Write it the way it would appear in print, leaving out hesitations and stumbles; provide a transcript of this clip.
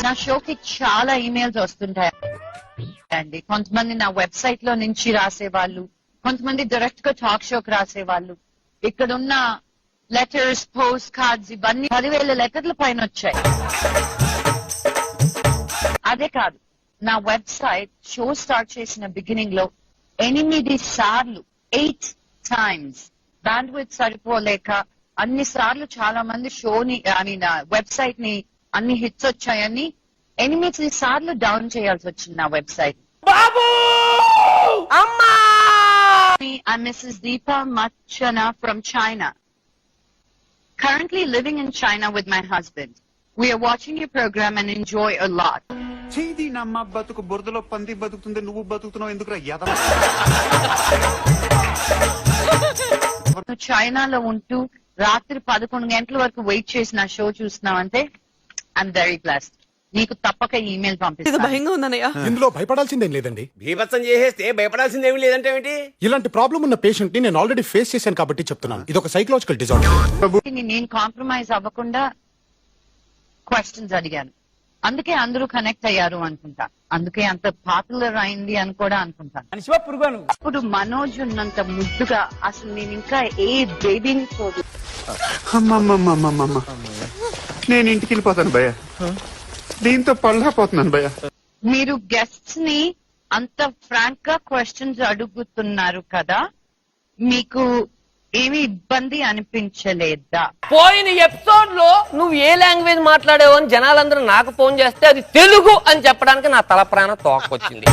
నా షోకి చాలా ఈమెయిల్స్ వస్తుంటాయి అండి. కొంతమంది నా వెబ్సైట్ లో నుంచి రాసేవాళ్ళు, కొంతమంది డైరెక్ట్ గా టాక్ షోకి రాసేవాళ్ళు. ఇక్కడ ఉన్న లెటర్స్, పోస్ట్ కార్డ్స్ ఇవన్నీ 10,000 లెటర్ల పైన వచ్చాయి. అదే కాదు, నా వెబ్సైట్ షో స్టార్ట్ చేసిన బిగినింగ్ లో 8 సార్లు 8 times బ్యాండ్విడ్త్ సరిపోలేక అన్ని సార్లు చాలా మంది షోని వెబ్సైట్ ని అన్ని హిట్స్ వచ్చాయని 8 సార్లు డౌన్ చేయాల్సి వచ్చింది నా website. I'm Mrs. Deepa Machana from China. Currently living in China with my husband. We are watching your program and enjoy a lot. చేది నమ్మ బతుకు బురదలో పంది బతుకుతుంది, నువ్వు బతుకుతున్నావు ఎందుకురా యదవ. చైనాలో ఉంటూ రాత్రి 11 గంటల వరకు వెయిట్ చేసి నా షో చూస్తున్నావంటే ఐఎమ్ వెరీ బ్లెస్డ్. నీకు తప్పక ఈమెయిల్ పంపిస్తాను. భయంగా ఉందన్నయ్య. ఇందులో భయపడాల్సిందేం లేదండి. బీభత్సం చేసేస్తే భయపడాల్సిందేమీ లేదంటే ఏమిటి? ఇలాంటి ప్రాబ్లం ఉన్న పేషెంట్ ని నేను ఆల్రెడీ ఫేస్ చేశాను కాబట్టి చెప్తున్నాను. ఇది ఒక సైకలాజికల్ డిజార్డర్. నేను కాంప్రమైజ్ అవ్వకుండా క్వశ్చన్స్ అడిగాను. అందుకే అందరూ కనెక్ట్ అయ్యారు అనుకుంటా. అందుకే అంత పాపులర్ అయింది అని కూడా అనుకుంటాను. ఇప్పుడు మనోజ్ ఉన్నంత ముద్దుగా అసలు నేను ఇంకా ఏ బేబీని చూడు. అమ్మమ్మమ్మమ్మమ్మ, నేను ఇంటికి వెళ్ళిపోతాను భయ్య, దీంతో పళ్ళపోతున్నాను భయ్య. మీరు గెస్ట్స్ ని అంత ఫ్రాంక్ గా క్వశ్చన్స్ అడుగుతున్నారు కదా, మీకు ఏమి ఇబ్బంది అనిపించలేదా? పోయిన ఎపిసోడ్ లో నువ్వు ఏ లాంగ్వేజ్ మాట్లాడేవో అని జనాలందరూ నాకు ఫోన్ చేస్తే అది తెలుగు అని చెప్పడానికి నా తల ప్రాణం తోకొచ్చింది.